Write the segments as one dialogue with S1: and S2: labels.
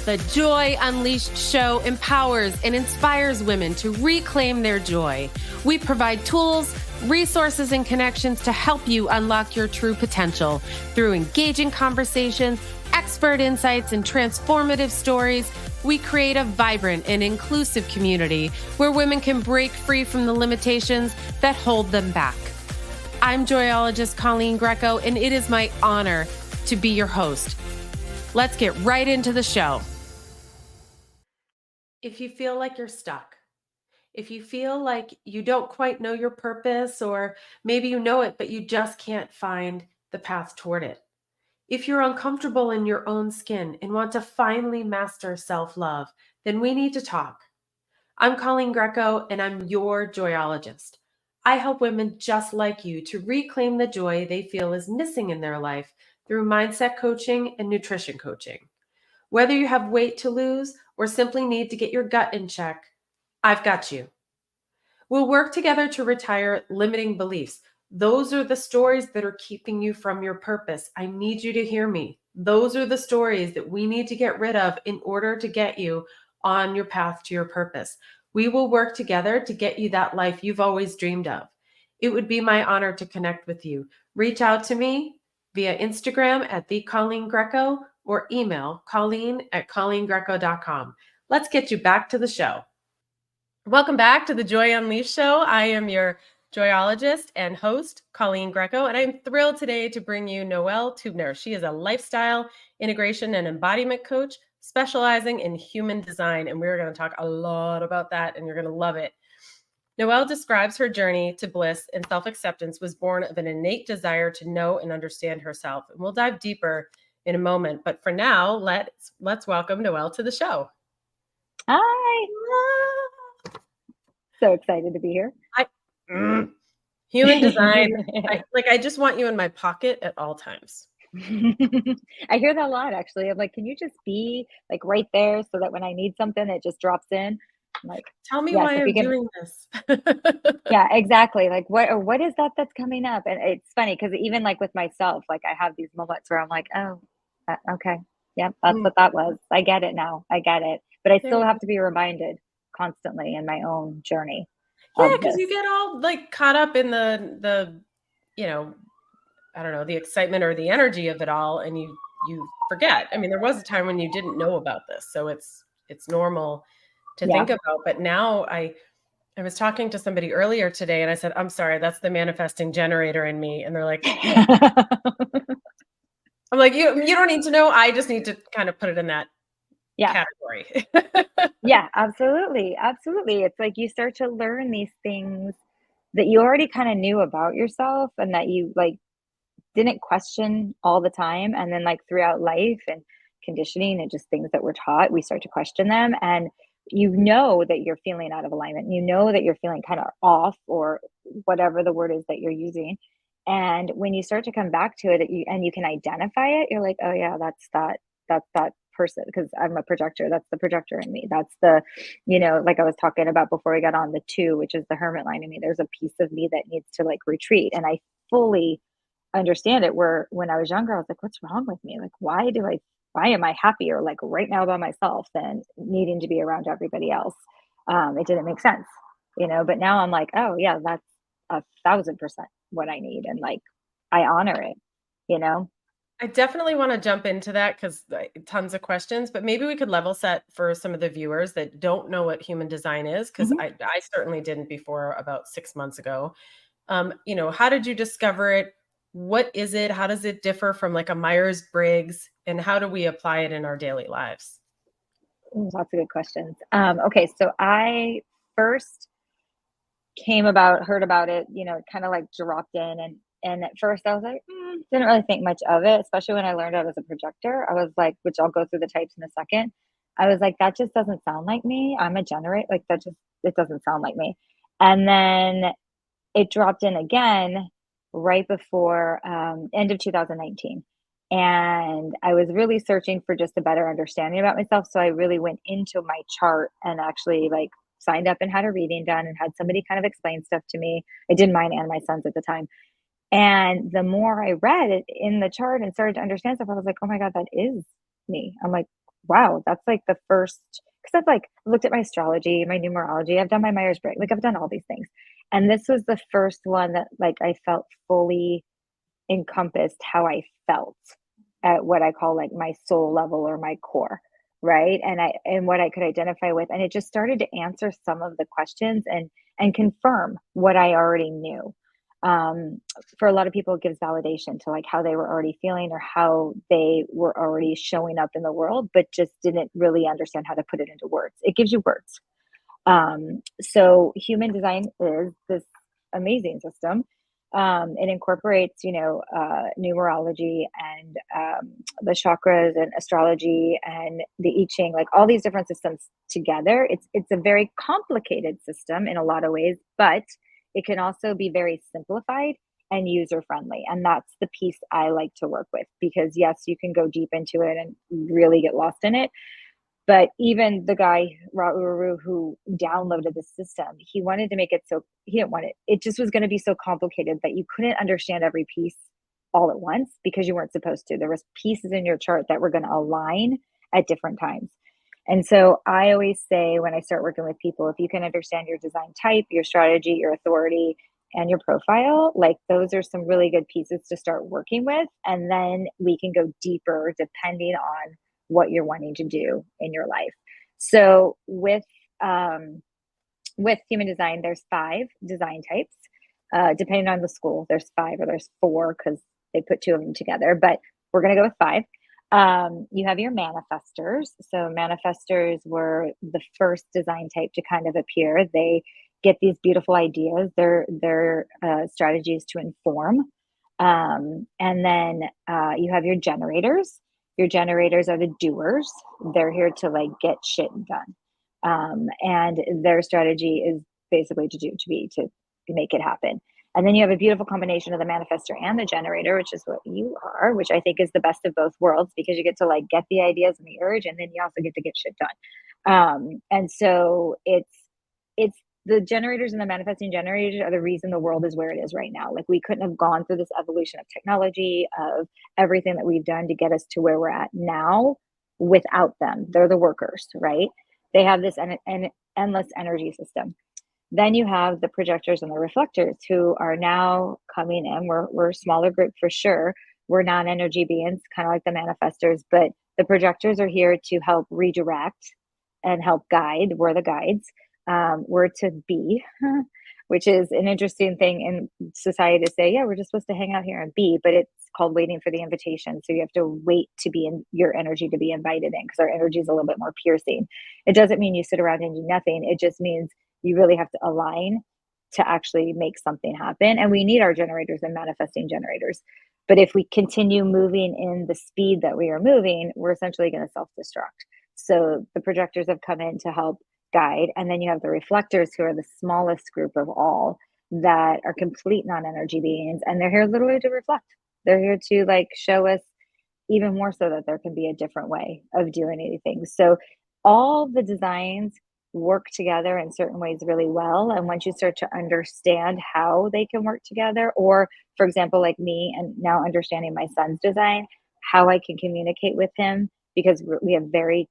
S1: The Joy Unleashed show empowers and inspires women to reclaim their joy. We provide tools, resources, and connections to help you unlock your true potential through engaging conversations, expert insights, and transformative stories. We create a vibrant and inclusive community where women can break free from the limitations that hold them back. I'm joyologist Coleen Greco, and it is my honor to be your host. Let's get right into the show. If you feel like you're stuck, if you feel like you don't quite know your purpose, or maybe you know it, but you just can't find the path toward it. If you're uncomfortable in your own skin and want to finally master self-love, then we need to talk. I'm Coleen Greco, and I'm your joyologist. I help women just like you to reclaim the joy they feel is missing in their life through mindset coaching and nutrition coaching. Whether you have weight to lose or simply need to get your gut in check, I've got you. We'll work together to retire limiting beliefs. Those are the stories that are keeping you from your purpose. I need you to hear me. Those are the stories that we need to get rid of in order to get you on your path to your purpose. We will work together to get you that life you've always dreamed of. It would be my honor to connect with you. Reach out to me via Instagram at @theColleenGreco or email Coleen@ColleenGreco.com. Let's get you back to the show. Welcome back to the Joy Unleashed show. I am your joyologist and host, Coleen Greco, and I'm thrilled today to bring you Noel Teubner. She is a lifestyle, integration, and embodiment coach specializing in human design, and we're going to talk a lot about that, and you're going to love it. Noel describes her journey to bliss and self-acceptance was born of an innate desire to know and understand herself, and we'll dive deeper in a moment. But for now, let's welcome Noel to the show.
S2: Hi. So excited to be here.
S1: Human design. I just want you in my pocket at all times.
S2: I hear that a lot, actually. I'm like, can you just be like right there so that when I need something, it just drops in? I'm like,
S1: tell me why I'm doing this.
S2: Yeah, exactly. Like what is that that's coming up? And it's funny because even like with myself, like I have these moments where I'm like, oh, okay. Yep, that's what that was. I get it now. I get it. But I still have to be reminded constantly in my own journey.
S1: Yeah, because you get all like caught up in the I don't know, the excitement or the energy of it all, and you forget. I mean, there was a time when you didn't know about this, so it's normal to think about. But now I was talking to somebody earlier today, and I said, I'm sorry, that's the manifesting generator in me. And they're like, I'm like, you don't need to know. I just need to kind of put it in that category.
S2: Yeah, absolutely. Absolutely. It's like you start to learn these things that you already kind of knew about yourself and that you like didn't question all the time. And then like throughout life and conditioning and just things that we're taught, we start to question them. And you know that you're feeling out of alignment. You know that you're feeling kind of off or whatever the word is that you're using. And when you start to come back to it and you can identify it, you're like, oh yeah, that's that person, because I'm a projector. That's the projector in me. That's the, like I was talking about before we got on, the 2, which is the hermit line in me. There's a piece of me that needs to like retreat. And I fully understand it, where when I was younger, I was like, what's wrong with me? Like, why am I happier like right now by myself than needing to be around everybody else? It didn't make sense, but now I'm like, oh yeah, that's 1,000% what I need. And like, I honor it,
S1: I definitely want to jump into that because tons of questions, but maybe we could level set for some of the viewers that don't know what human design is, because I certainly didn't before about 6 months ago. How did you discover it? What is it? How does it differ from like a Myers-Briggs, and how do we apply it in our daily lives?
S2: Lots of good questions. Okay, so I first heard about it, kind of like dropped in, and at first I was like, didn't really think much of it, especially when I learned I was a projector. I was like, which I'll go through the types in a second. I was like, that just doesn't sound like me. I'm a generator. Like it doesn't sound like me. And then it dropped in again right before end of 2019. And I was really searching for just a better understanding about myself. So I really went into my chart and actually like signed up and had a reading done and had somebody kind of explain stuff to me. I did mine and my son's at the time. And the more I read it in the chart and started to understand stuff, I was like, oh my God, that is me. I'm like, wow, that's like the first, because I've like looked at my astrology, my numerology, I've done my Myers-Briggs, like I've done all these things. And this was the first one that like I felt fully encompassed how I felt at what I call like my soul level or my core, right? And what I could identify with, and it just started to answer some of the questions and confirm what I already knew. For a lot of people, it gives validation to like how they were already feeling or how they were already showing up in the world, but just didn't really understand how to put it into words. It gives you words. So human design is this amazing system. It incorporates, numerology and the chakras and astrology and the I Ching, like all these different systems together. It's a very complicated system in a lot of ways, but it can also be very simplified and user friendly. And that's the piece I like to work with because yes, you can go deep into it and really get lost in it. But even the guy, Ra who downloaded the system, he wanted to make it so he didn't want it. It just was going to be so complicated that you couldn't understand every piece all at once because you weren't supposed to. There was pieces in your chart that were going to align at different times. And so I always say when I start working with people, if you can understand your design type, your strategy, your authority, and your profile, like those are some really good pieces to start working with. And then we can go deeper depending on what you're wanting to do in your life. So with human design, there's 5 design types. Depending on the school, there's 5 or there's 4 because they put 2 of them together, but we're going to go with 5. You have your manifestors. So manifestors were the first design type to kind of appear. They get these beautiful ideas. Their strategies to inform. And then you have your generators. Your generators are the doers. They're here to like get shit done. And their strategy is basically to make it happen. And then you have a beautiful combination of the manifestor and the generator, which is what you are, which I think is the best of both worlds because you get to like get the ideas and the urge, and then you also get to get shit done. And so it's the generators and the manifesting generators are the reason the world is where it is right now. Like we couldn't have gone through this evolution of technology, of everything that we've done to get us to where we're at now without them. They're the workers, right? They have this an endless energy system. Then you have the projectors and the reflectors who are now coming in. We're a smaller group for sure. We're non-energy beings, kind of like the manifestors, but the projectors are here to help redirect and help guide. We're the guides. We're to be, which is an interesting thing in society to say, yeah, we're just supposed to hang out here and be, but it's called waiting for the invitation. So you have to wait to be in your energy to be invited in because our energy is a little bit more piercing. It doesn't mean you sit around and do nothing. It just means you really have to align to actually make something happen. And we need our generators and manifesting generators. But if we continue moving in the speed that we are moving, we're essentially going to self-destruct. So the projectors have come in to help guide. And then you have the reflectors who are the smallest group of all that are complete non-energy beings. And they're here literally to reflect. They're here to like show us even more so that there can be a different way of doing anything. So all the designs work together in certain ways really well. And once you start to understand how they can work together, or for example, like me and now understanding my son's design, how I can communicate with him because we have very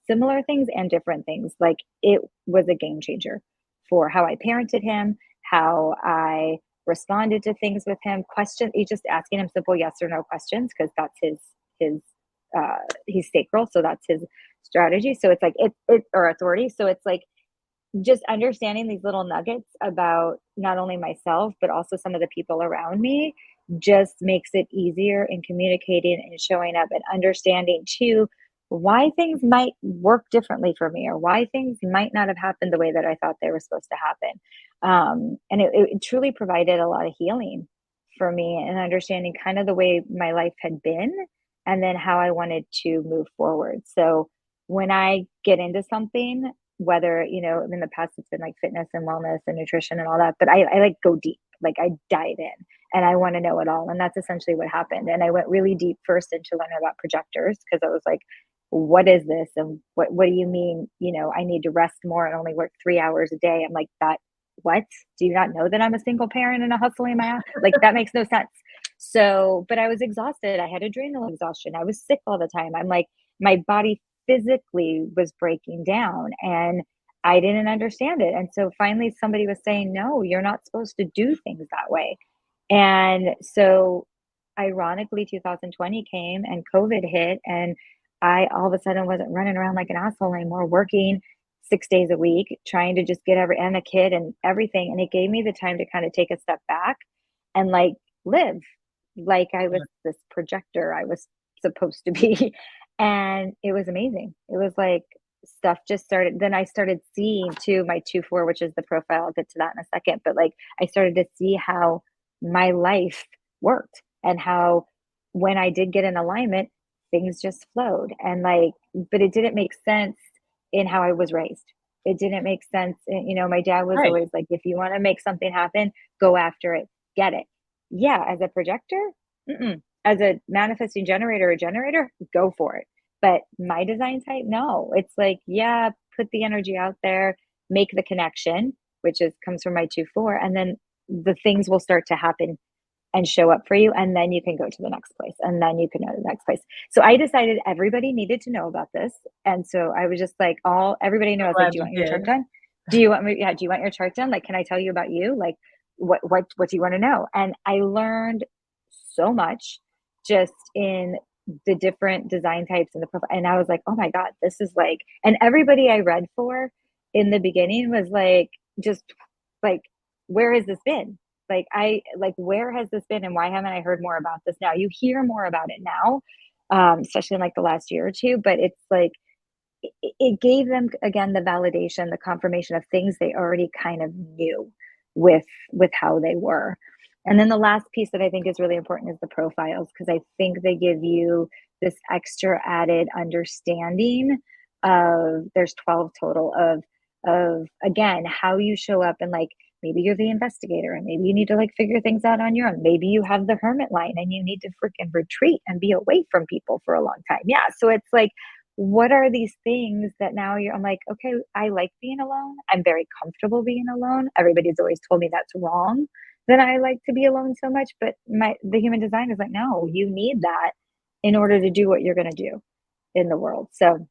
S2: similar things and different things. Like it was a game changer for how I parented him, how I responded to things with him. Question, you just asking him simple yes or no questions because that's his he's sacral, so that's his strategy. So it's like it or authority. So it's like just understanding these little nuggets about not only myself but also some of the people around me just makes it easier in communicating and showing up and understanding too why things might work differently for me or why things might not have happened the way that I thought they were supposed to happen. And it truly provided a lot of healing for me and understanding kind of the way my life had been and then how I wanted to move forward. So when I get into something, whether, in the past it's been like fitness and wellness and nutrition and all that, but I like go deep, like I dive in and I want to know it all. And that's essentially what happened. And I went really deep first into learning about projectors because I was like, what is this? And what do you mean? I need to rest more and only work 3 hours a day. I'm like, that, what? Do you not know that I'm a single parent and a hustling my ass? Like that makes no sense. So, but I was exhausted. I had adrenal exhaustion. I was sick all the time. I'm like, my body physically was breaking down, and I didn't understand it. And so finally somebody was saying, no, you're not supposed to do things that way. And so ironically 2020 came and COVID hit, and I all of a sudden wasn't running around like an asshole anymore, working 6 days a week, trying to just get and a kid and everything. And it gave me the time to kind of take a step back and like live like I was this projector I was supposed to be. And it was amazing. It was like stuff just started. Then I started seeing too my 2-4, which is the profile. I'll get to that in a second. But like I started to see how my life worked and how when I did get in alignment, things just flowed. And like, but it didn't make sense in how I was raised. It didn't make sense. My dad was
S1: Right.
S2: always like, if you want to make something happen, go after it, get it. Yeah, as a projector, mm-mm. As a manifesting generator, a generator, go for it. But my design type, no. It's like, yeah, put the energy out there, make the connection, which is comes from my 2-4, and then the things will start to happen and show up for you, and then you can go to the next place, and then you can go to the next place. So I decided everybody needed to know about this, and so I was just like, all everybody
S1: I'm
S2: knows, like,
S1: glad
S2: do you
S1: you
S2: want your chart
S1: did.
S2: done? Do you want me? Yeah, do you want your chart done? Like, can I tell you about you? Like, what do you want to know? And I learned so much just in the different design types and the profile, and I was like, oh my god, this is like, and everybody I read for in the beginning was like, just like, where has this been? Like, where has this been and why haven't I heard more about this now? You hear more about it now, especially in like the last year or two, but it's like it gave them again the validation, the confirmation of things they already kind of knew with how they were. And then the last piece that I think is really important is the profiles, because I think they give you this extra added understanding of, there's 12 total, of again how you show up, and like maybe you're the investigator and maybe you need to like figure things out on your own. Maybe you have the hermit line and you need to freaking retreat and be away from people for a long time. Yeah. So it's like, what are these things that now I'm like, okay, I like being alone. I'm very comfortable being alone. Everybody's always told me that's wrong, that I like to be alone so much. But the human design is like, no, you need that in order to do what you're going to do in the world. So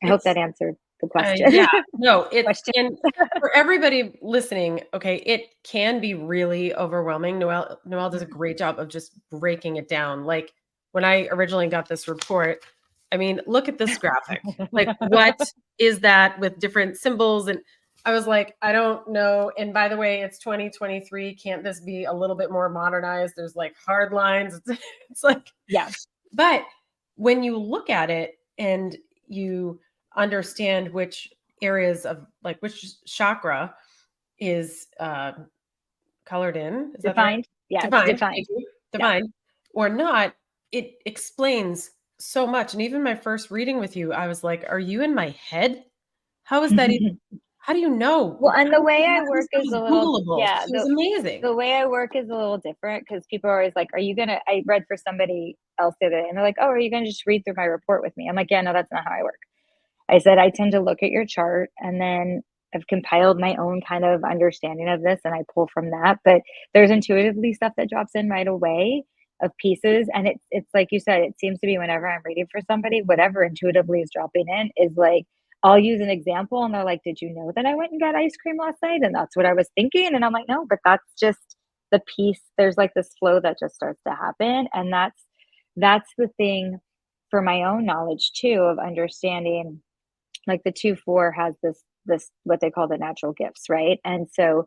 S2: I hope that
S1: It's
S2: answered the question.
S1: yeah, no, it's
S2: Question.
S1: and for everybody listening, okay, it can be really overwhelming. Noel does a great job of just breaking it down. Like when I originally got this report, I mean, look at this graphic. Like, what is that with different symbols? And I was like, I don't know. And by the way, it's 2023. Can't this be a little bit more modernized? There's like hard lines. It's like,
S2: Yeah.
S1: but when you look at it and you understand which areas of like which chakra is colored in, is that the right?
S2: Defined. Yes.
S1: Defined,
S2: Defined.
S1: thank you.
S2: Yeah.
S1: Defined or not, it explains so much. And even my first reading with you, I was like, are you in my head? How is that even, how do you know?
S2: Well, and
S1: How
S2: the
S1: do you
S2: way
S1: know
S2: I
S1: this
S2: work
S1: stuff
S2: is
S1: is
S2: a little,
S1: Googleable?
S2: yeah,
S1: It was amazing.
S2: the way I work is a little different, because people are always like, are you gonna, I read for somebody else the other day and they're like, oh, are you gonna just read through my report with me? I'm like, yeah, no, that's not how I work. I said, I tend to look at your chart and then I've compiled my own kind of understanding of this and I pull from that. But there's intuitively stuff that drops in right away of pieces. And it's like you said, it seems to be whenever I'm reading for somebody, whatever intuitively is dropping in is like, I'll use an example and they're like, did you know that I went and got ice cream last night? And that's what I was thinking. And I'm like, no, but that's just the piece. There's like this flow that just starts to happen. And that's the thing for my own knowledge too, of understanding, like the 2-4 has this what they call the natural gifts, right? And so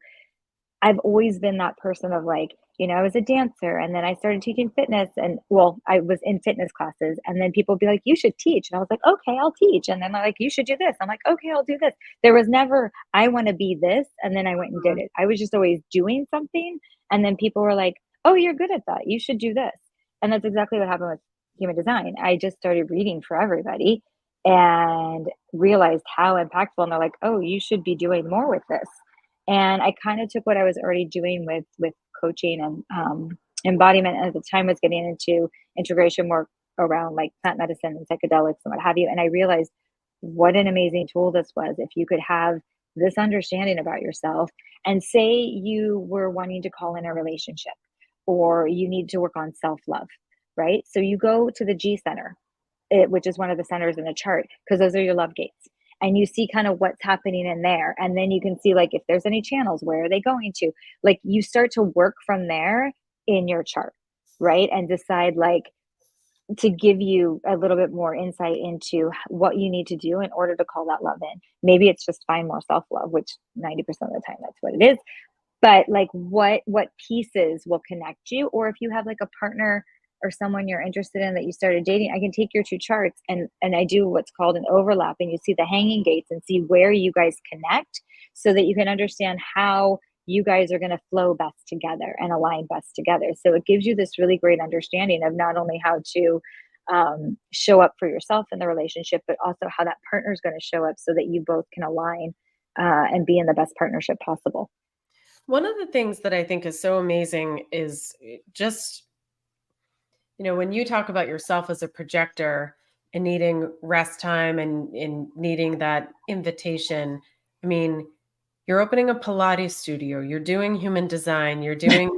S2: I've always been that person of like, I was a dancer and then I started teaching fitness, and well, I was in fitness classes, and then people would be like, you should teach. And I was like, okay, I'll teach. And then they're like, you should do this. I'm like, okay, I'll do this. There was never, I want to be this. And then I went and did
S1: Mhm.
S2: it. I was just always doing something. And then people were like, oh, you're good at that. You should do this. And that's exactly what happened with human design. I just started reading for everybody and realized how impactful. And they're like, oh, you should be doing more with this. And I kind of took what I was already doing with coaching and embodiment, and at the time was getting into integration work around like plant medicine and psychedelics and what have you. And I realized what an amazing tool this was if you could have this understanding about yourself, and say you were wanting to call in a relationship or you need to work on self-love, right? So you go to the G center which is one of the centers in the chart, because those are your love gates. And you see kind of what's happening in there. And then you can see like if there's any channels, where are they going to? Like you start to work from there in your chart, right? And decide like to give you a little bit more insight into what you need to do in order to call that love in. Maybe it's just find more self-love, which 90% of the time that's what it is. But like what pieces will connect you? Or if you have like a partner or someone you're interested in that you started dating, I can take your two charts and I do what's called an overlap, and you see the hanging gates and see where you guys connect, so that you can understand how you guys are going to flow best together and align best together. So it gives you this really great understanding of not only how to show up for yourself in the relationship, but also how that partner is going to show up so that you both can align and be in the best partnership possible.
S1: One of the things that I think is so amazing is just, when you talk about yourself as a projector and needing rest time and needing that invitation, I mean, you're opening a Pilates studio, you're doing human design, you're doing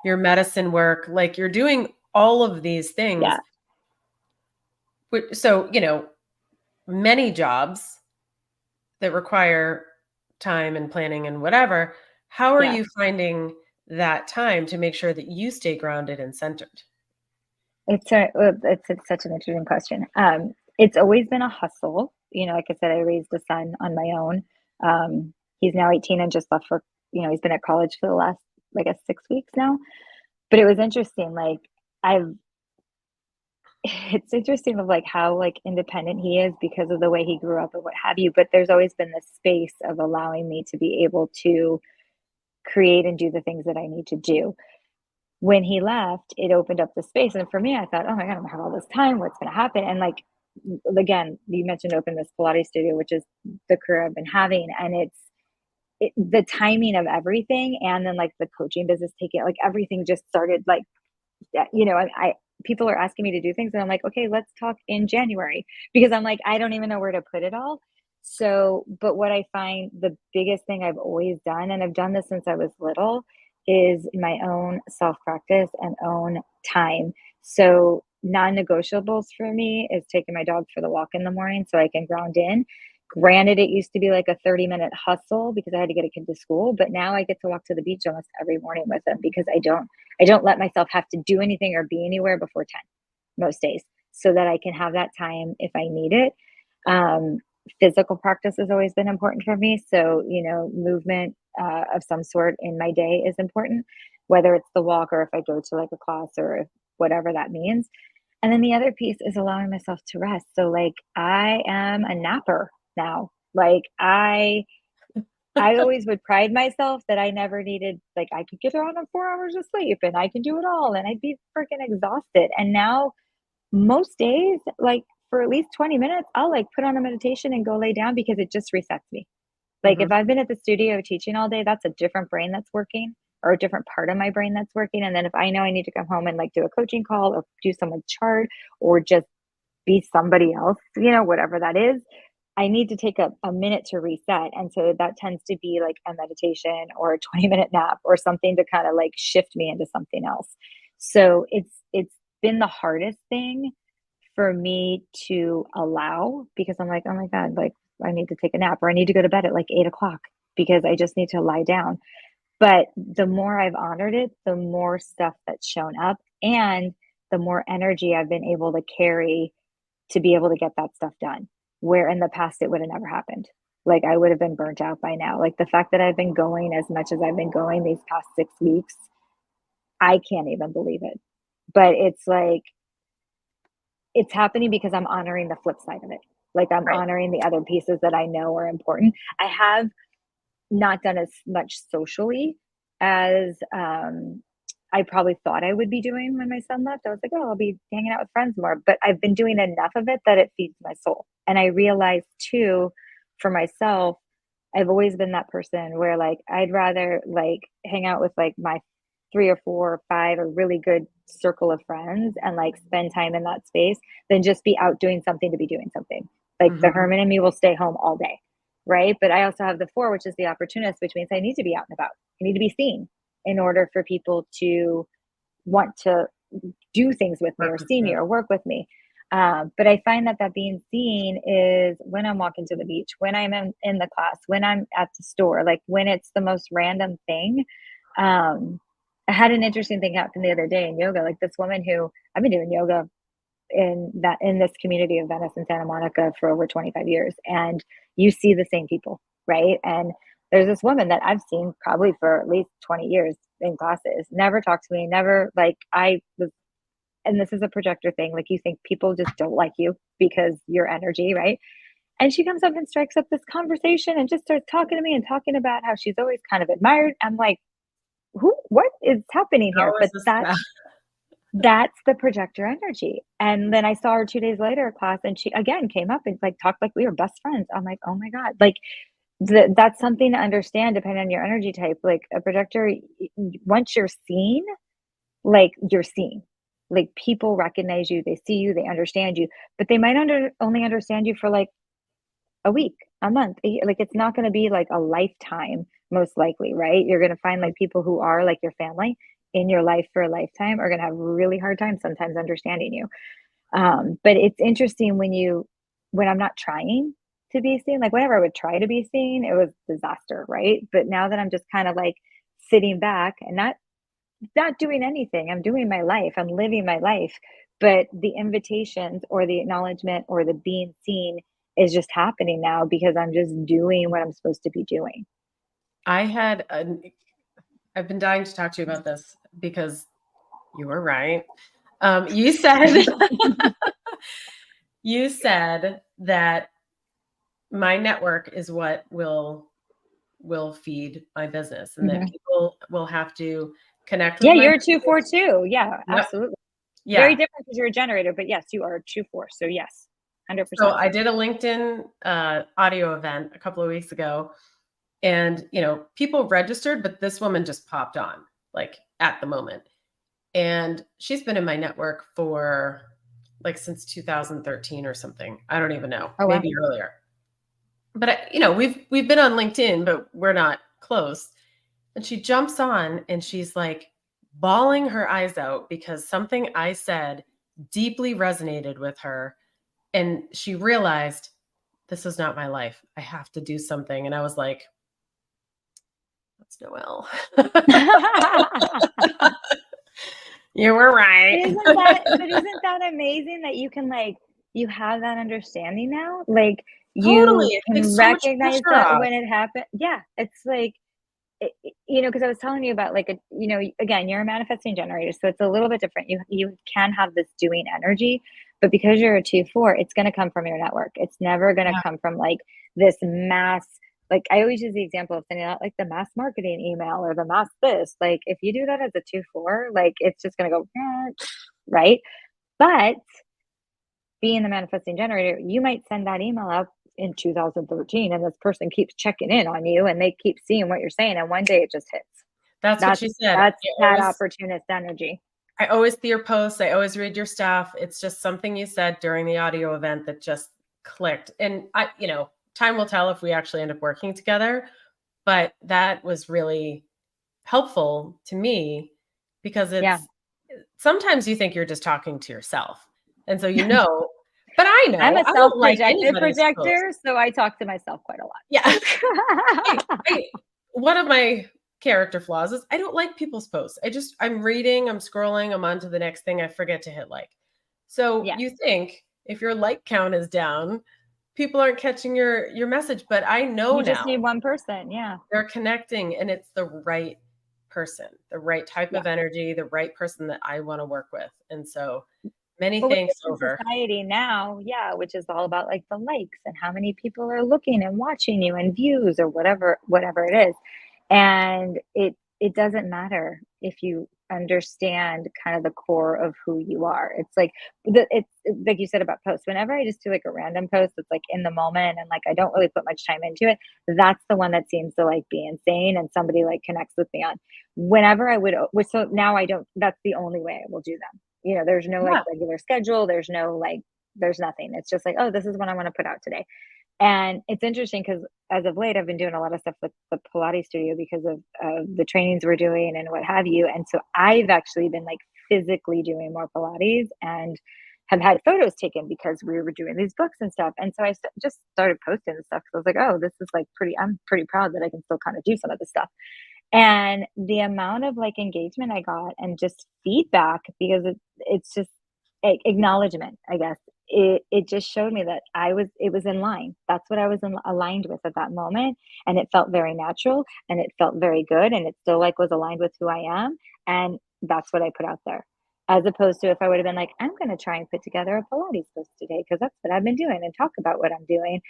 S1: your medicine work, like you're doing all of these things.
S2: Yeah.
S1: So, many jobs that require time and planning and whatever. How are
S2: Yeah.
S1: you finding that time to make sure that you stay grounded and centered?
S2: It's such an interesting question. It's always been a hustle. Like I said, I raised a son on my own. He's now 18 and just left for, he's been at college for the last, like, 6 weeks now. But it was interesting. Like I've, it's interesting of like how like independent he is because of the way he grew up and what have you. But there's always been this space of allowing me to be able to create and do the things that I need to do. When he left, it opened up the space. And for me, I thought, oh my God, I'm gonna have all this time. What's gonna happen? And like, again, you mentioned open this Pilates studio, which is the career I've been having. And the timing of everything. And then like the coaching business taking, like everything just started like, people are asking me to do things and I'm like, okay, let's talk in January, because I'm like, I don't even know where to put it all. So, but what I find the biggest thing I've always done, and I've done this since I was little, is my own self practice and own time. So, non negotiables for me is taking my dog for the walk in the morning so I can ground in. Granted, it used to be like a 30-minute hustle because I had to get a kid to school, but now I get to walk to the beach almost every morning with him because I don't let myself have to do anything or be anywhere before 10 most days, so that I can have that time if I need it. Um, Physical practice has always been important for me. So, movement of some sort in my day is important, whether it's the walk or if I go to like a class or whatever that means. And then the other piece is allowing myself to rest. So like I am a napper now. Like I always would pride myself that I never needed, like I could get around on 4 hours of sleep and I can do it all and I'd be freaking exhausted. And now most days, like for at least 20 minutes, I'll like put on a meditation and go lay down because it just resets me. Like
S1: Mhm.
S2: if I've been at the studio teaching all day, that's a different brain that's working, or a different part of my brain that's working. And then if I know I need to come home and like do a coaching call or do someone's chart or just be somebody else, whatever that is, I need to take a minute to reset. And so that tends to be like a meditation or a 20-minute nap or something to kind of like shift me into something else. So it's been the hardest thing for me to allow, because I'm like, oh my God, like I need to take a nap or I need to go to bed at like 8 o'clock because I just need to lie down. But the more I've honored it, the more stuff that's shown up and the more energy I've been able to carry to be able to get that stuff done. Where in the past it would have never happened. Like I would have been burnt out by now. Like the fact that I've been going as much as I've been going these past 6 weeks, I can't even believe it. But it's like, it's happening because I'm honoring the flip side of it. Like I'm
S1: Right.
S2: honoring the other pieces that I know are important. I have not done as much socially as I probably thought I would be doing when my son left. I was like, oh, I'll be hanging out with friends more. But I've been doing enough of it that it feeds my soul. And I realized too, for myself, I've always been that person where like I'd rather like hang out with like my 3 or 4 or 5 a really good circle of friends and like spend time in that space than just be out doing something to be doing something. Like the
S1: Mhm.
S2: hermit in me will stay home all day. Right. But I also have the 4, which is the opportunist, which means I need to be out and about. I need to be seen in order for people to want to do things with me
S1: Work
S2: or
S1: with
S2: see me
S1: you.
S2: or work with me. But I find that that being seen is when I'm walking to the beach, when I'm in the class, when I'm at the store, like when it's the most random thing. Um, I had an interesting thing happen the other day in yoga. Like this woman who I've been doing yoga in this community of Venice and Santa Monica for over 25 years, and you see the same people, right? And there's this woman that I've seen probably for at least 20 years in classes, never talked to me, never like I was, and this is a projector thing, like you think people just don't like you because your energy, right? And she comes up and strikes up this conversation and just starts talking to me and talking about how she's always kind of admired. I'm like, who, what is happening
S1: How
S2: here?
S1: is
S2: But
S1: this about?
S2: that's the projector energy. And then I saw her 2 days later at class, and she again came up and like talked like we were best friends. I'm like, oh my God. Like that's something to understand depending on your energy type. Like a projector, once you're seen, like you're seen. Like people recognize you, they see you, they understand you, but they might only understand you for like a week, a month, a year. Like it's not going to be like a lifetime, most likely, right? You're going to find like people who are like your family in your life for a lifetime are going to have a really hard time sometimes understanding you. But it's interesting when I'm not trying to be seen, like whenever I would try to be seen, it was disaster, right? But now that I'm just kind of like sitting back and not doing anything, I'm doing my life, I'm living my life, but the invitations or the acknowledgement or the being seen is just happening now because I'm just doing what I'm supposed to be doing.
S1: I had an I've been dying to talk to you about this because you were right. You said you said that my network is what will feed my business and that
S2: Mhm.
S1: people will have to connect with
S2: Yeah,
S1: my
S2: you're a two four
S1: business.
S2: too. Yeah,
S1: Yep.
S2: absolutely. Very
S1: Yeah.
S2: different because you're a generator, but yes, you are a 2-4. So yes,
S1: So
S2: 100%.
S1: I did a LinkedIn audio event a couple of weeks ago, and people registered, but this woman just popped on like at the moment. And she's been in my network for like since 2013 or something. I don't even know,
S2: Oh wow.
S1: maybe earlier. But we've been on LinkedIn, but we're not close. And she jumps on and she's like bawling her eyes out because something I said deeply resonated with her. And she realized this is not my life. I have to do something. And I was like, that's Noel. You were right.
S2: Isn't that amazing that you can like you have that understanding now? Like
S1: Totally.
S2: you
S1: It
S2: can
S1: takes so much
S2: recognize
S1: pressure
S2: that
S1: off.
S2: when it happened. Yeah, it's like because I was telling you about like again, you're a manifesting generator, so it's a little bit different. You can have this doing energy, but because you're a 2-4, it's going to come from your network. It's never going to
S1: Yeah.
S2: come from like this mass. Like I always use the example of sending out like the mass marketing email or the mass this. Like if you do that as a 2-4, like it's just going to go right. But being the manifesting generator, you might send that email out in 2013 and this person keeps checking in on you and they keep seeing what you're saying and one day it just hits.
S1: That's what
S2: That's
S1: she said.
S2: that's that opportunist energy.
S1: I always see your posts. I always read your stuff. It's just something you said during the audio event that just clicked. And time will tell if we actually end up working together. But that was really helpful to me because
S2: Yeah.
S1: it's sometimes you think you're just talking to yourself. And so but I
S2: I'm
S1: know
S2: a
S1: I don't like
S2: self-projected
S1: anybody's post.
S2: projector, so I talk to myself quite a
S1: Yeah. I,
S2: lot.
S1: I one of my character flaws is I don't like people's posts. I'm reading, I'm scrolling, I'm on to the next thing. I forget to hit like. So
S2: Yeah.
S1: you think if your like count is down, people aren't catching your message, but I know
S2: You just
S1: now
S2: need one person. Yeah.
S1: they're connecting and it's the right person, the right type
S2: Yeah.
S1: of energy, the right person that I want to work with. And so many
S2: But we
S1: thanks
S2: live in
S1: over.
S2: society now, yeah, which is all about like the likes and how many people are looking and watching you and views or whatever it is. And it doesn't matter if you understand kind of the core of who you are. It's like it's like you said about posts. Whenever I just do like a random post that's like in the moment and like I don't really put much time into it, that's the one that seems to like be insane and somebody like connects with me on. Whenever I would, which so now I don't. That's the only way I will do them. There's no like
S1: Yeah.
S2: regular schedule. There's no like, there's nothing. It's just like, oh, this is what I want to put out today. And it's interesting because as of late, I've been doing a lot of stuff with the Pilates studio because of the trainings we're doing and what have you. And so I've actually been like physically doing more Pilates and have had photos taken because we were doing these books and stuff. And so just started posting and stuff because I was like, oh, this is like I'm pretty proud that I can still kind of do some of this stuff. And the amount of like engagement I got and just feedback, because it's just acknowledgement, I guess. It just showed me that it was in line. That's what I was aligned with at that moment. And it felt very natural and it felt very good. And it still like was aligned with who I am. And that's what I put out there. As opposed to if I would have been like, I'm going to try and put together a Pilates post today because that's what I've been doing and talk about what I'm doing.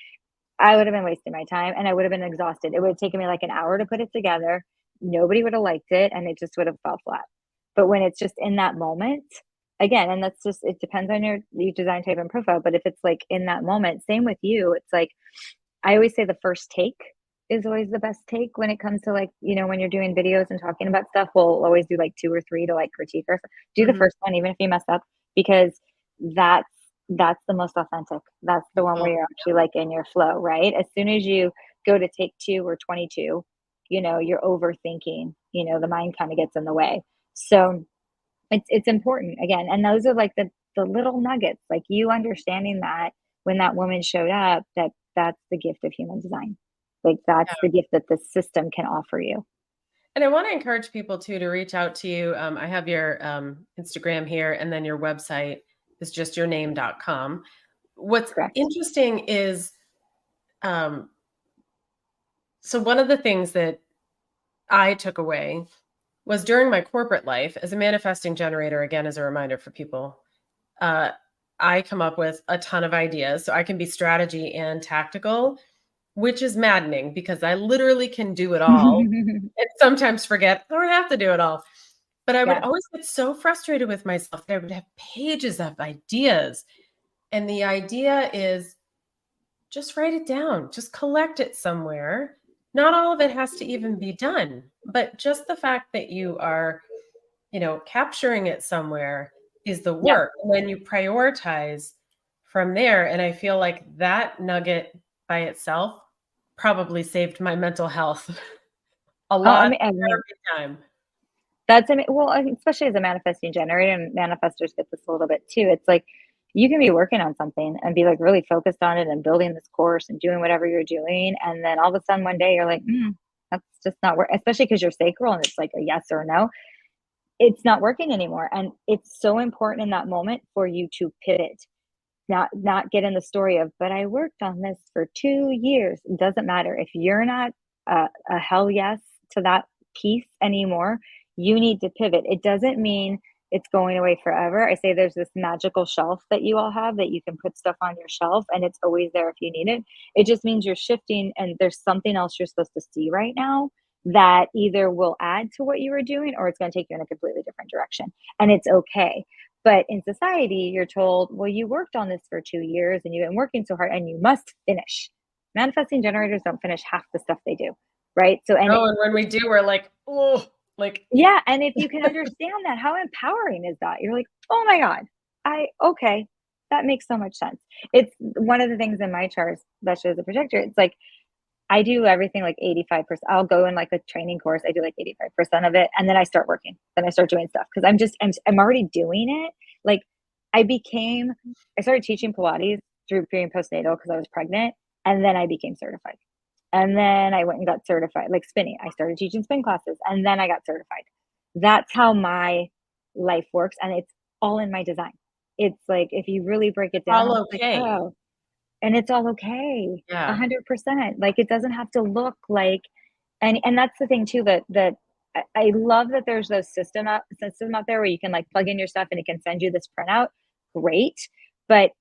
S2: I would have been wasting my time and I would have been exhausted. It would have taken me like an hour to put it together. Nobody would have liked it and it just would have fell flat. But when it's just in that moment, again, and that's just, it depends on your design type and profile. But if it's like in that moment, same with you, it's like, I always say the first take is always the best take when it comes to like, when you're doing videos and talking about stuff, we'll always do like 2 or 3 to like critique or do the
S1: Mhm.
S2: first one, even if you mess up, because that's that's the most authentic. That's the one where
S1: Oh,
S2: you're actually like in your flow, right? As soon as you go to take 2 or 22, you're overthinking, the mind kind of gets in the way. So it's important again. And those are like the little nuggets, like you understanding that when that woman showed up, that's the gift of human design. Like that's the
S1: yeah.
S2: gift that the system can offer you.
S1: And I want to encourage people too to reach out to you. I have your Instagram here, and then your website is just yourname.com. What's
S2: Correct.
S1: interesting is, um, so one of the things that I took away was during my corporate life as a manifesting generator, again, as a reminder for people, uh, I come up with a ton of ideas. So I can be strategy and tactical, which is maddening because I literally can do it all and sometimes forget I don't have to do it all. But I would
S2: Yeah.
S1: always get so frustrated with myself that I would have pages of ideas. And the idea is just write it down, just collect it somewhere. Not all of it has to even be done, but just the fact that you are, capturing it somewhere is the
S2: Yeah.
S1: work. And then you prioritize from there. And I feel like that nugget by itself probably saved my mental health a
S2: Oh,
S1: lot of
S2: I mean,
S1: therapy time.
S2: well, I mean, especially as a manifesting generator, and manifestors get this a little bit too. It's like you can be working on something and be like really focused on it and building this course and doing whatever you're doing. And then all of a sudden one day you're like, that's just not work, especially because you're sacral and it's like a yes or a no. It's not working anymore. And it's so important in that moment for you to pivot, not get in the story of, but I worked on this for 2 years. It doesn't matter if you're not a hell yes to that piece anymore. You need to pivot. It doesn't mean it's going away forever. I say there's this magical shelf that you all have that you can put stuff on your shelf and it's always there if you need it. It just means you're shifting and there's something else you're supposed to see right now that either will add to what you were doing or it's going to take you in a completely different direction. And it's okay. But in society, you're told, well, you worked on this for 2 years and you've been working so hard and you must finish. Manifesting generators don't finish half the stuff they do. Right. So, and
S1: Oh, and when we do, we're like, oh, like,
S2: yeah. And if you can understand that, how empowering is that? You're like, oh my God, okay, that makes so much sense. It's one of the things in my charts that shows the projector. It's like, I do everything like 85%. I'll go in like a training course. I do like 85% of it. And then I start working. Then I start doing stuff because I'm already doing it. Like I started teaching Pilates through pre and postnatal because I was pregnant. And then I became certified. And then I went and got certified, like spinning. I started teaching spin classes and then I got certified. That's how my life works. And it's all in my design. It's like, if you really break it down, I'm
S1: all
S2: just like,
S1: okay.
S2: oh, and it's all okay.
S1: Yeah.
S2: 100%. Like, it doesn't have to look like, and that's the thing too, that I love that there's those system out there where you can like plug in your stuff and it can send you this printout. Great. But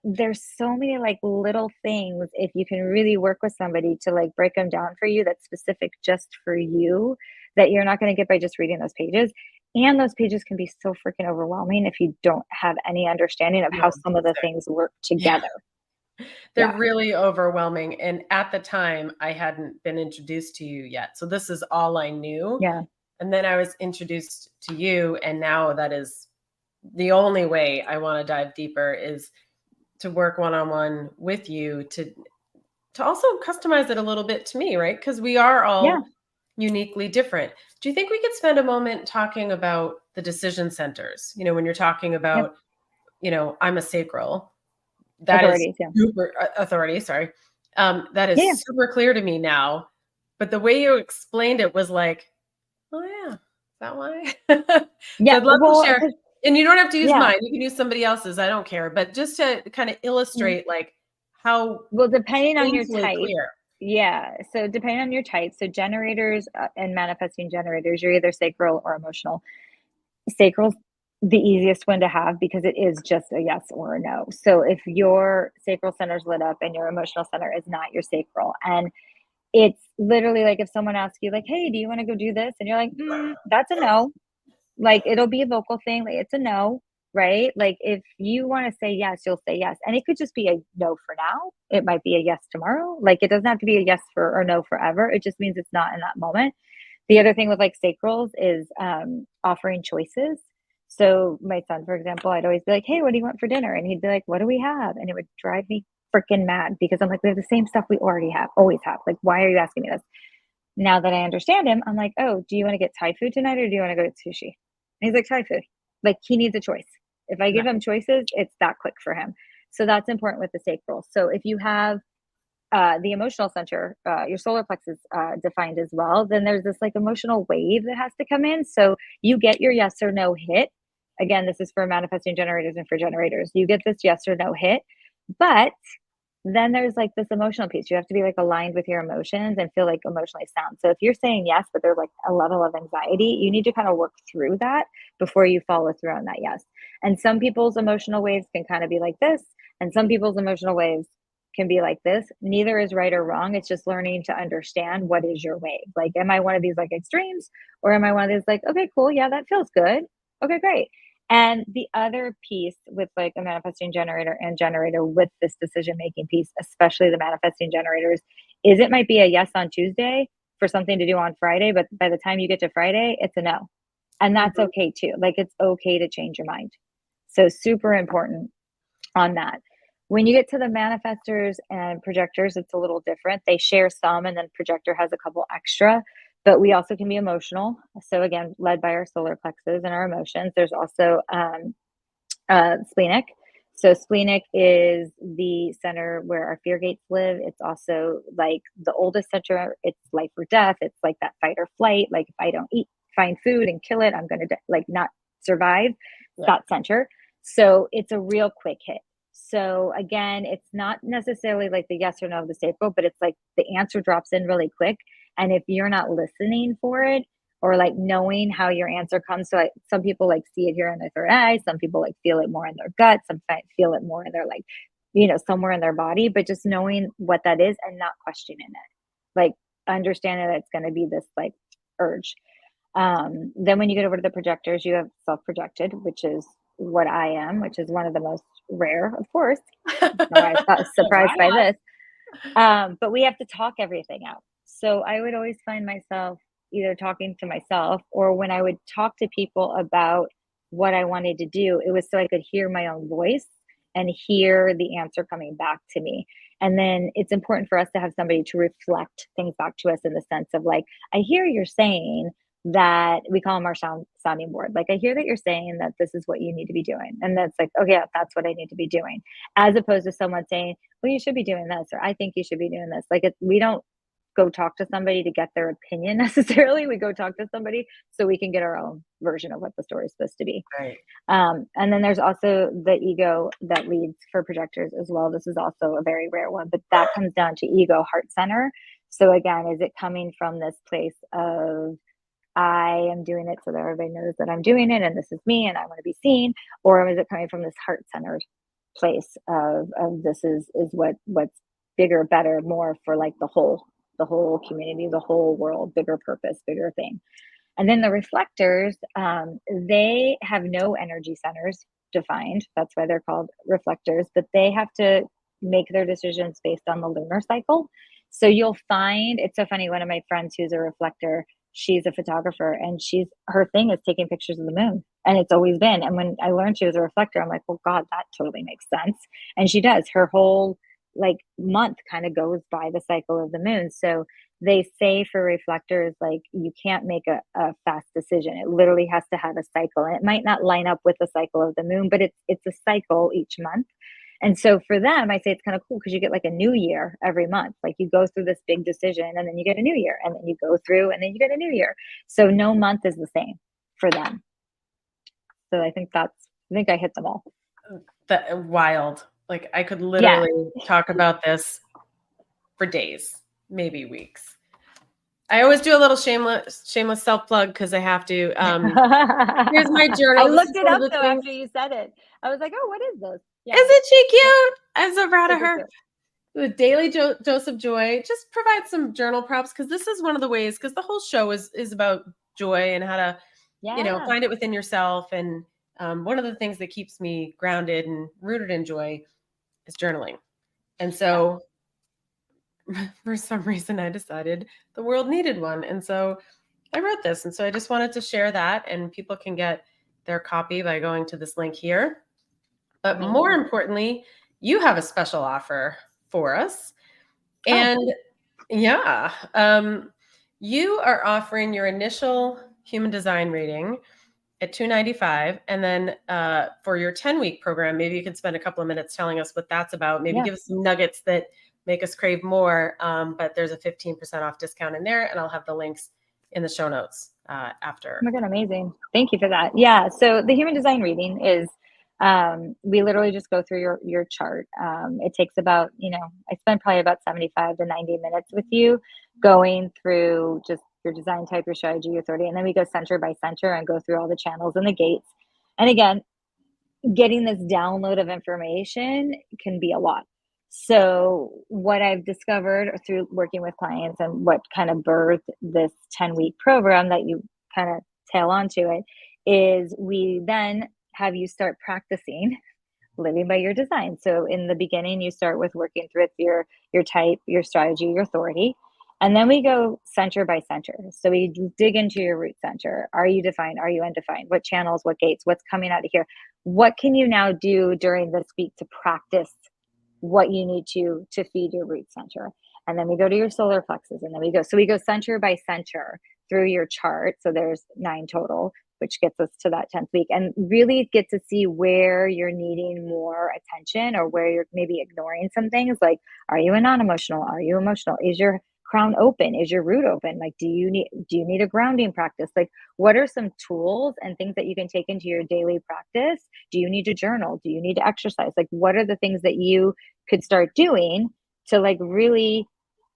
S2: there's so many like little things if you can really work with somebody to like break them down for you that's specific just for you that you're not going to get by just reading those pages. And those pages can be so freaking overwhelming if you don't have any understanding of
S1: No,
S2: how some of the things work
S1: yeah.
S2: together.
S1: They're
S2: Yeah.
S1: really overwhelming. And at the time, I hadn't been introduced to you yet. So this is all I knew.
S2: Yeah.
S1: And then I was introduced to you. And now that is the only way I want to dive deeper is to work one-on-one with you to also customize it a little bit to me, right? Because we are
S2: Yeah.
S1: all uniquely different. Do you think we could spend a moment talking about the decision centers? When you're talking
S2: Yep.
S1: about I'm a sacral. That is
S2: Authorities, yeah.
S1: super authority, sorry. That
S2: Yeah,
S1: is
S2: yeah.
S1: super clear to me now. But the way you explained it was like, oh yeah, is that why? So
S2: Yeah,
S1: I'd love to
S2: well,
S1: share.
S2: 'cause
S1: And you don't have to use
S2: yeah.
S1: mine. You can use somebody else's. I don't care. But just to kind of
S2: Mhm.
S1: illustrate like how
S2: Well, depending on your
S1: painfully
S2: type,
S1: clear.
S2: yeah, so depending on your type, so generators, and manifesting generators, you're either sacral or emotional. Sacral's the easiest one to have because it is just a yes or a no. So if your sacral center is lit up and your emotional center is not your sacral, and it's literally like if someone asks you like, "Hey, do you wanna go do this?" And you're like, that's a no." Like, it'll be a vocal thing, like, it's a no, right? Like, if you wanna say yes, you'll say yes, and it could just be a no for now. It might be a yes tomorrow. Like, it doesn't have to be a yes for or no forever. It just means it's not in that moment. The other thing with, like, sacrals is, offering choices. So, my son, for example, I'd always be like, "Hey, what do you want for dinner?" And he'd be like, "What do we have?" And it would drive me freaking mad because I'm like, "We have the same stuff we already have, always have. Like, why are you asking me this?" Now that I understand him, I'm like, "Oh, do you wanna get Thai food tonight or do you wanna go get sushi?" And he's like, "Thai food." Like, he needs a choice. If I
S1: Yeah.
S2: give him choices, it's that quick for him. So that's important with the sacral. So if you have, the emotional center, your solar plexus, defined as well, then there's this, like, emotional wave that has to come in. So you get your yes or no hit. Again, this is for manifesting generators and for generators. You get this yes or no hit, but then there's like this emotional piece. You have to be like aligned with your emotions and feel like emotionally sound. So if you're saying yes, but there's like a level of anxiety, you need to kind of work through that before you follow through on that yes. And some people's emotional waves can kind of be like this, and some people's emotional waves can be like this. Neither is right or wrong. It's just learning to understand what is your wave. Like, am I one of these like extremes, or am I one of these like, okay, cool, yeah, that feels good. Okay, great. And the other piece with like a manifesting generator and generator with this decision making piece, especially the manifesting generators, is it might be a yes on Tuesday for something to do on Friday, but by the time you get to Friday, it's a no. And that's
S1: Mhm.
S2: okay too. Like, it's okay to change your mind. So, super important on that. When you get to the manifestors and projectors, it's a little different. They share some, and then projector has a couple extra, but we also can be emotional. So, again, led by our solar plexus and our emotions. There's also splenic. So, splenic is the center where our fear gates live. It's also like the oldest center. It's life or death. It's like that fight or flight. Like, if I don't eat, find food and kill it, I'm going to like not survive.
S1: Yeah.
S2: That center. So, it's a real quick hit. So, again, it's not necessarily like the yes or no of the staple, but it's like the answer drops in really quick. And if you're not listening for it, or like knowing how your answer comes. So some people like see it here in their third eye. Some people like feel it more in their gut. Some feel it more in their like, somewhere in their body. But just knowing what that is and not questioning it, like understanding that it's going to be this like urge. Then when you get over to the projectors, you have self-projected, which is what I am, which is one of the most rare, of course. No, I was surprised by
S1: Wow.
S2: this. But we have to talk everything out. So I would always find myself either talking to myself, or when I would talk to people about what I wanted to do, it was so I could hear my own voice and hear the answer coming back to me. And then it's important for us to have somebody to reflect things back to us in the sense of like, I hear you're saying that we call them our sounding board. Like, I hear that you're saying that this is what you need to be doing. And that's like, okay, yeah, that's what I need to be doing. As opposed to someone saying, well, you should be doing this, or I think you should be doing this. Like, we don't go talk to somebody to get their opinion necessarily. We go talk to somebody so we can get our own version of what the story is supposed to be.
S1: Right.
S2: And then there's also the ego that leads for projectors as well. This is also a very rare one, but that comes down to ego, heart center. So again, is it coming from this place of I am doing it so that everybody knows that I'm doing it and this is me and I want to be seen, or is it coming from this heart centered place of this is what's bigger, better, more for like the whole community, the whole world, bigger purpose, bigger thing. And then the reflectors, they have no energy centers defined. That's why they're called reflectors, but they have to make their decisions based on the lunar cycle. So you'll find it's so funny. One of my friends who's a reflector, she's a photographer, and her thing is taking pictures of the moon. And it's always been. And when I learned she was a reflector, I'm like, well, God, that totally makes sense. And she does. Her whole like month kind of goes by the cycle of the moon. So they say for reflectors, like, you can't make a fast decision. It literally has to have a cycle. And it might not line up with the cycle of the moon, but it's a cycle each month. And so for them, I say it's kind of cool because you get like a new year every month. Like you go through this big decision and then you get a new year, and then you go through and then you get a new year. So no month is the same for them. So I think I hit them all.
S1: That wild. Like I could
S2: Yeah.
S1: literally talk about this for days, maybe weeks. I always do a little shameless self plug because I have to. Here's my
S2: I
S1: journal. This is
S2: looked it
S1: one of
S2: up
S1: the
S2: though
S1: things.
S2: after you said it. I was like, oh, what is this? Yeah.
S1: Isn't she cute? I'm so proud of
S2: Super
S1: her.
S2: cute.
S1: The daily dose of joy. Just provide some journal prompts because this is one of the ways. Because the whole show is about joy and how to,
S2: Yeah.
S1: find it within yourself. And one of the things that keeps me grounded and rooted in joy is journaling. And
S2: Yeah.
S1: so, for some reason, I decided the world needed one, and so I wrote this. And so I just wanted to share that, and people can get their copy by going to this link here. But more
S2: Amazing.
S1: importantly, you have a special offer for us.
S2: Oh,
S1: And yeah, you are offering your initial human design reading at $295, and then for your 10-week program, maybe you can spend a couple of minutes telling us what that's about. Maybe
S2: yeah.
S1: give us some nuggets that make us crave more. But there's a 15% off discount in there, and I'll have the links in the show notes
S2: Oh
S1: after.
S2: my God, amazing. Thank you for that. Yeah. So the human design reading is, we literally just go through your chart. It takes about, I spend probably about 75 to 90 minutes with you going through just your design type, your strategy, your authority. And then we go center by center and go through all the channels and the gates. And again, getting this download of information can be a lot. So, what I've discovered through working with clients and what kind of birthed this 10-week program that you kind of tail onto it is we then have you start practicing living by your design. So in the beginning, you start with working through your type, your strategy, your authority. And then we go center by center. So we dig into your root center. Are you defined? Are you undefined? What channels, what gates, what's coming out of here? What can you now do during this week to practice what you need to feed your root center? And then we go to your solar plexus, and then we go center by center through your chart. So there's 9 total, which gets us to that 10th week, and really get to see where you're needing more attention or where you're maybe ignoring some things. Like, are you a non-emotional? Are you emotional? Is your crown open? Is your root open? Like, do you need a grounding practice? Like, what are some tools and things that you can take into your daily practice? Do you need to journal? Do you need to exercise? Like, what are the things that you could start doing to like really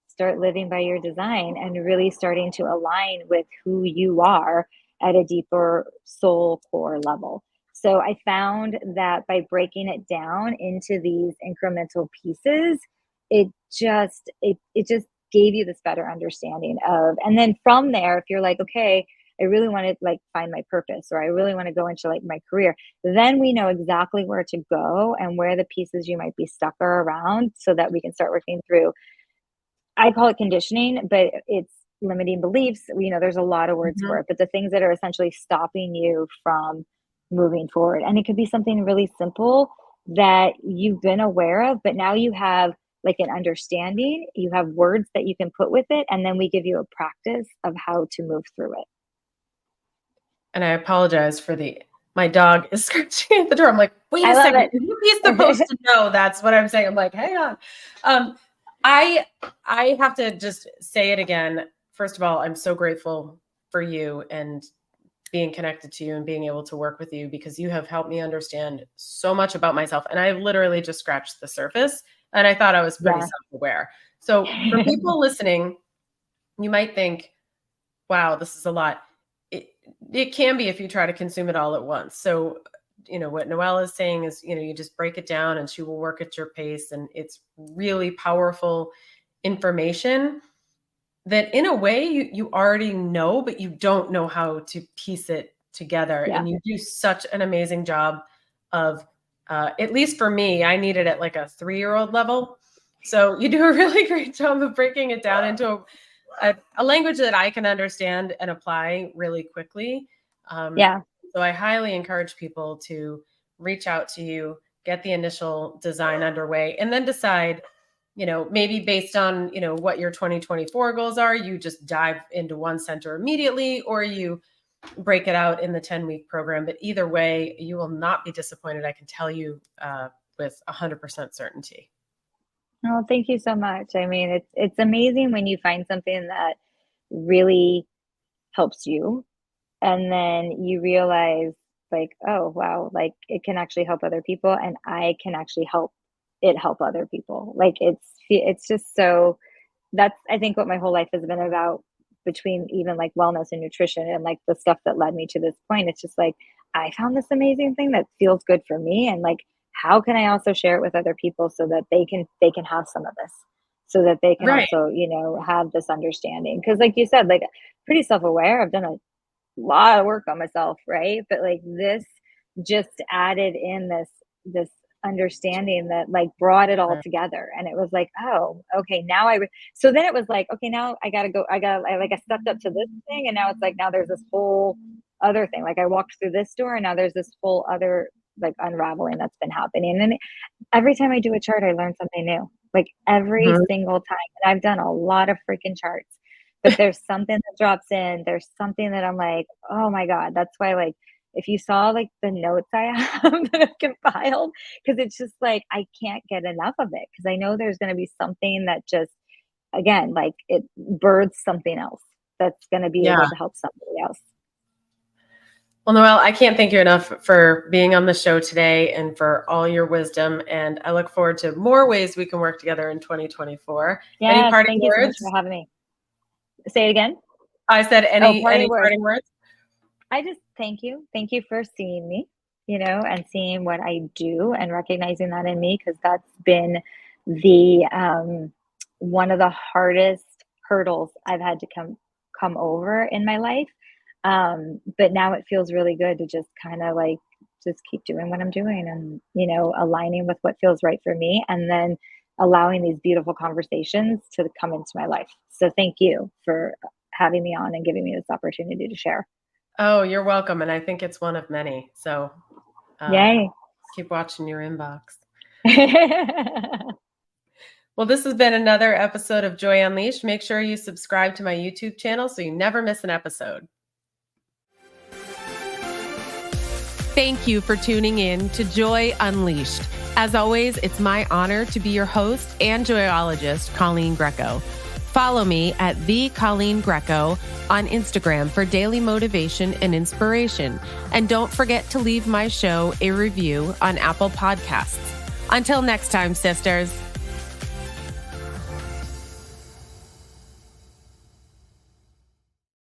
S2: start living by your design and really starting to align with who you are at a deeper soul core level? So I found that by breaking it down into these incremental pieces, it just gave you this better understanding of, and then from there, if you're like, okay, I really want to like find my purpose, or I really want to go into like my career, then we know exactly where to go and where the pieces you might be stuck are around so that we can start working through. I call it conditioning, but it's limiting beliefs. There's a lot of words
S1: Mhm.
S2: for it, but the things that are essentially stopping you from moving forward. And it could be something really simple that you've been aware of, but now you have like an understanding, you have words that you can put with it, and then we give you a practice of how to move through it.
S1: And I apologize for my dog is scratching at the door. I'm like, wait
S2: I
S1: a
S2: love
S1: second. He's supposed
S2: it.
S1: to know. That's what I'm saying. I'm like, hang on. Um, I I have to just say it again. First of all, I'm so grateful for you and being connected to you and being able to work with you because you have helped me understand so much about myself. And I literally just scratched the surface and I thought I was pretty
S2: Yeah.
S1: self-aware. So for people listening, you might think, wow, this is a lot. It, it can be if you try to consume it all at once. So, what Noelle is saying is, you just break it down and she will work at your pace. And it's really powerful information that in a way you already know, but you don't know how to piece it together.
S2: Yeah.
S1: And you do such an amazing job of, at least for me, I need it at like a 3-year-old level. So you do a really great job of breaking it down into a language that I can understand and apply really quickly. Um,
S2: Yeah.
S1: so I highly encourage people to reach out to you, get the initial design underway, and then decide maybe based on, what your 2024 goals are, you just dive into one center immediately, or you break it out in the 10-week program. But either way, you will not be disappointed. I can tell you with 100% certainty.
S2: Oh, thank you so much. I mean, it's amazing when you find something that really helps you, and then you realize like, oh wow, like it can actually help other people, and I can actually help other people. Like it's just so that's I think what my whole life has been about, between even like wellness and nutrition and like the stuff that led me to this point. It's just like I found this amazing thing that feels good for me, and like how can I also share it with other people so that they can have some of this, so that they can
S1: Right.
S2: also, have this understanding, because like you said, like pretty self-aware. I've done a lot of work on myself, right? But like this just added in this understanding that like brought it all together, and it was like, oh, okay, now so then it was like, okay, now I gotta go, I stepped up to this thing, and now it's like now there's this whole other thing. Like I walked through this door, and now there's this whole other like unraveling that's been happening. And every time I do a chart, I learn something new, like every
S1: Mhm.
S2: single time. And I've done a lot of freaking charts, but there's something that drops in. There's something that I'm like, oh my God. That's why, like, if you saw like the notes I have that I've compiled, because it's just like, I can't get enough of it. Cause I know there's going to be something that just, again, like it births something else that's going to be
S1: Yeah.
S2: able to help somebody else.
S1: Well, Noel, I can't thank you enough for being on the show today and for all your wisdom. And I look forward to more ways we can work together in 2024. Any
S2: Yes.
S1: parting
S2: Thank you so much
S1: words?
S2: for having me. Say it again.
S1: I said
S2: Oh,
S1: any
S2: parting words.
S1: parting words?
S2: I just thank you. Thank you for seeing me, and seeing what I do and recognizing that in me, because that's been the one of the hardest hurdles I've had to come over in my life. But now it feels really good to just kind of like just keep doing what I'm doing, and aligning with what feels right for me, and then allowing these beautiful conversations to come into my life. So thank you for having me on and giving me this opportunity to share.
S1: Oh, you're welcome. And I think it's one of many. So uh,
S2: Yay.
S1: keep watching your inbox. Well, this has been another episode of Joy Unleashed. Make sure you subscribe to my YouTube channel so you never miss an episode. Thank you for tuning in to Joy Unleashed. As always, it's my honor to be your host and joyologist, Coleen Greco. Follow me at the Coleen Greco on Instagram for daily motivation and inspiration. And don't forget to leave my show a review on Apple Podcasts. Until next time, sisters.